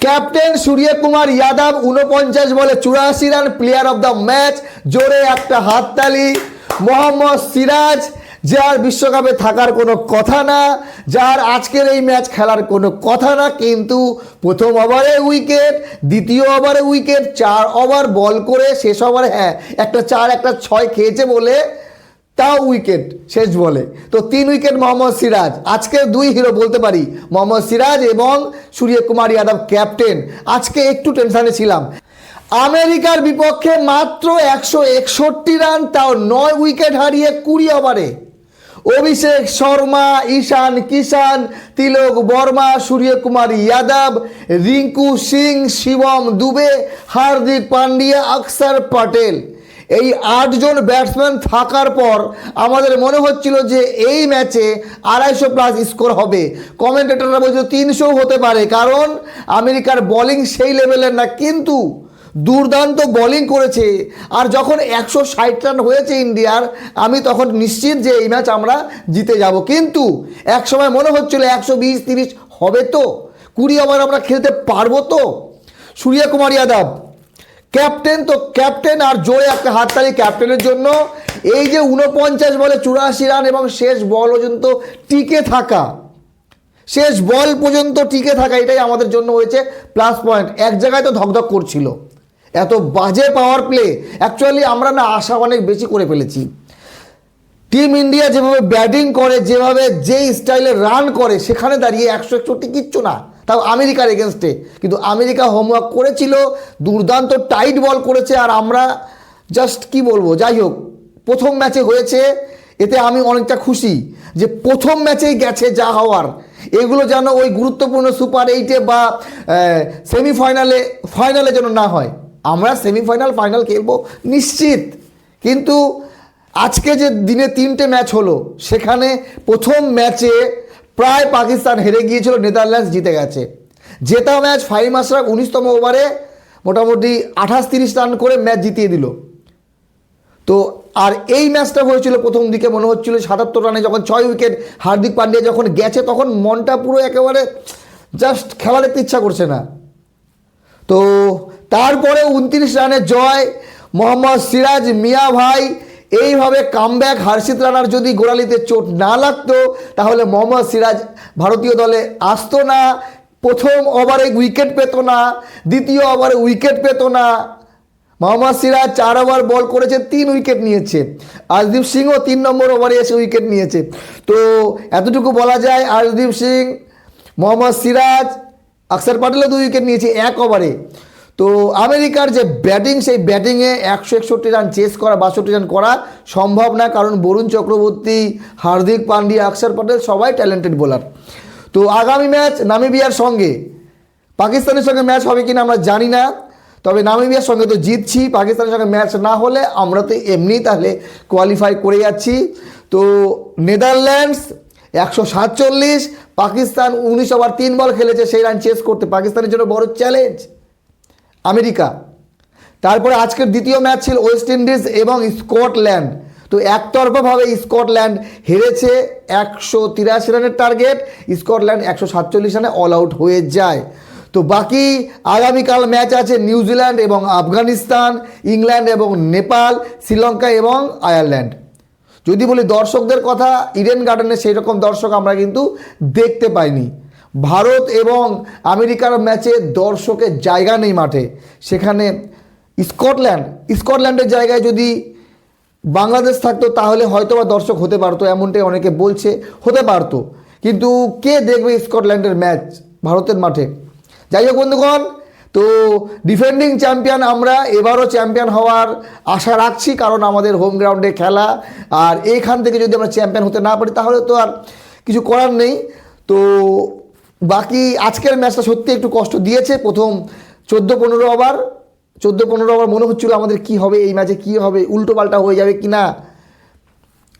Captain Suryakumar Yadav ৪৯ বলে ৮৪ run, player of the match. জোরে একটা হাততালি। মোহাম্মদ সিরাজ, যার বিশ্বকাপে থাকার কোনো কথা না, যার আজকের এই ম্যাচ খেলার কোনো কথা না, কিন্তু প্রথম ওভারে উইকেট, দ্বিতীয় ওভারে উইকেট, ৪ ওভার বল করে শেষ ওভারে একটা ৪ একটা ৬ খেয়েছে বলে তাও উইকেট শেষ বলে। তো ৩ উইকেট মোহাম্মদ সিরাজ। আজকের দুই হিরো বলতে পারি, মোহাম্মদ সিরাজ এবং সূর্যকুমার যাদব ক্যাপ্টেন। আজকে একটু টেনশনে ছিলাম। আমেরিকার বিপক্ষে মাত্র ১৬১ রান, তাও ৯ উইকেট হারিয়ে ২০ ওভারে। অভিষেক শর্মা, ঈশান কিষান, তিলক বর্মা, সূর্যকুমার যাদব, রিঙ্কু সিং, শিবম দুবে, হার্দিক পান্ডিয়া, অক্ষর পটেল, এই ৮ জন ব্যাটসম্যান থাকার পর আমাদের মনে হচ্ছিল যে এই ম্যাচে ২৫০+ স্কোর হবে। কমেন্টেটররা বলছিল ৩০০ হতে পারে, কারণ আমেরিকার বোলিং সেই লেভেলের না, কিন্তু দুর্দান্ত বোলিং করেছে। আর যখন ১৬০ রান হয়েছে ইন্ডিয়ার, আমি তখন নিশ্চিত যে এই ম্যাচ আমরা জিতে যাব। কিন্তু এক সময় মনে হচ্ছিল ১২০-৩০ হবে তো, ২০ ওভার আমরা খেলতে পারবো তো। সূর্যকুমার যাদব ক্যাপ্টেন, তো ক্যাপ্টেন, আর জোরে একটা হাততালি ক্যাপ্টেনের জন্য। এই যে ৪৯ বলে ৮৪ রান এবং শেষ বল পর্যন্ত টিকে থাকা, শেষ বল পর্যন্ত টিকে থাকা, এটাই আমাদের জন্য হয়েছে প্লাস পয়েন্ট। এক জায়গায় তো ধকধক করছিল, এত বাজে পাওয়ার প্লে। অ্যাকচুয়ালি আমরা না আশা অনেক বেশি করে ফেলেছি। টিম ইন্ডিয়া যেভাবে ব্যাটিং করে, যেভাবে যেই স্টাইলে রান করে, সেখানে দাঁড়িয়ে ১৬১ কিচ্ছু না, তাও আমেরিকার এগেনস্টে। কিন্তু আমেরিকা হোমওয়ার্ক করেছিল, দুর্দান্ত টাইট বল করেছে, আর আমরা জাস্ট কি বলবো। যাই হোক, প্রথম ম্যাচে হয়েছে, এতে আমি অনেকটা খুশি যে প্রথম ম্যাচেই গেছে যা হওয়ার। এগুলো যেন ওই গুরুত্বপূর্ণ সুপার 8-এ বা ফাইনালে যেন না হয়। আমরা সেমিফাইনাল ফাইনাল খেলবো নিশ্চিত। কিন্তু আজকে যে দিনে 3টে ম্যাচ হলো, সেখানে প্রথম ম্যাচে প্রায় পাকিস্তান হেরে গিয়েছিল, নেদারল্যান্ডস জিতে গেছে। জেতা ম্যাচ ফাহিম আশরাফ 19তম ওভারে মোটামুটি 28-30 রান করে ম্যাচ জিতিয়ে দিল। তো আর এই ম্যাচটা হয়েছিল প্রথম দিকে মনে হচ্ছিল ৭৭ রানে, যখন 6 উইকেট হার্দিক পান্ডিয়া যখন গেছে, তখন মনটা পুরো একেবারে জাস্ট খেলা দেখতে ইচ্ছা করছে না। তো তারপরে 29 রানে জয়। মোহাম্মদ সিরাজ, মিয়া ভাই, এইভাবে কামব্যাক। হর্ষিত রানার যদি গোড়ালিতে চোট না লাগতো, তাহলে মোহাম্মদ সিরাজ ভারতীয় দলে আসতো না। প্রথম ওভারে উইকেট পেত না, দ্বিতীয় ওভারে উইকেট পেত না। মোহাম্মদ সিরাজ 4 ওভার বল করেছে, 3 উইকেট নিয়েছে। আর্শদীপ সিংও 3 নম্বর ওভারে এসে উইকেট নিয়েছে। তো এতটুকু বলা যায়, আর্শদীপ সিং, মোহাম্মদ সিরাজ, অক্ষর পটেলও 2 উইকেট নিয়েছে 1 ওভারে। তো আমেরিকার যে ব্যাটিং, সেই ব্যাটিংয়ে ১৬১ রান চেস করা, ৬২ রান করা সম্ভব না, কারণ বরুণ চক্রবর্তী, হার্দিক পান্ডিয়া, অক্ষর পটেল সবাই ট্যালেন্টেড বোলার। তো আগামী ম্যাচ নামিবিয়ার সঙ্গে, পাকিস্তানের সঙ্গে ম্যাচ হবে কিনা আমরা জানি না, তবে নামিবিয়ার সঙ্গে তো জিতছি। পাকিস্তানের সঙ্গে ম্যাচ না হলে আমরা তো এমনি তাহলে কোয়ালিফাই করে যাচ্ছি। তো নেদারল্যান্ডস ১৪৭, পাকিস্তান 19 ওভার 3 বল খেলেছে, সেই রান চেস করতে পাকিস্তানের জন্য বড় চ্যালেঞ্জ আমেরিকা। তারপরে আজকের দ্বিতীয় ম্যাচ ছিল ওয়েস্ট ইন্ডিজ এবং স্কটল্যান্ড। তো একতরফাভাবে স্কটল্যান্ড হেরেছে, ১৮৩ রানের টার্গেট, স্কটল্যান্ড ১৪৭ রানে অল আউট হয়ে যায়। তো বাকি আগামীকাল ম্যাচ আছে নিউজিল্যান্ড এবং আফগানিস্তান, ইংল্যান্ড এবং নেপাল, শ্রীলঙ্কা এবং আয়ারল্যান্ড। যদি বলি দর্শকদের কথা, ইডেন গার্ডেনে সেই রকম দর্শক আমরা কিন্তু দেখতে পাইনি। ভারত এবং আমেরিকার ম্যাচে দর্শকের জায়গা নেই মাঠে। সেখানে স্কটল্যান্ডের জায়গায় যদি বাংলাদেশ থাকতো, তাহলে হয়তো বা দর্শক হতে পারতো, এমনটাই অনেকে বলছে, হতে পারতো। কিন্তু কে দেখবে স্কটল্যান্ডের ম্যাচ ভারতের মাঠে? যাই হোক বন্ধুগণ, তো ডিফেন্ডিং চ্যাম্পিয়ন আমরা, এবারও চ্যাম্পিয়ন হওয়ার আশা রাখছি, কারণ আমাদের হোম গ্রাউন্ডে খেলা। আর এইখান থেকে যদি আমরা চ্যাম্পিয়ন হতে না পারি, তাহলে তো আর কিছু করার নেই। তো বাকি আজকের ম্যাচটা সত্যি একটু কষ্ট দিয়েছে। প্রথম 14-15 ওভার মনে হচ্ছিল আমাদের কি হবে, এই ম্যাচে কি হবে, উল্টো পাল্টা হয়ে যাবে কি না।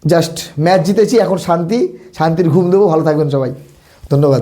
জাস্ট ম্যাচ জিতেছি, এখন শান্তির ঘুম দেবো। ভালো থাকবেন সবাই, ধন্যবাদ।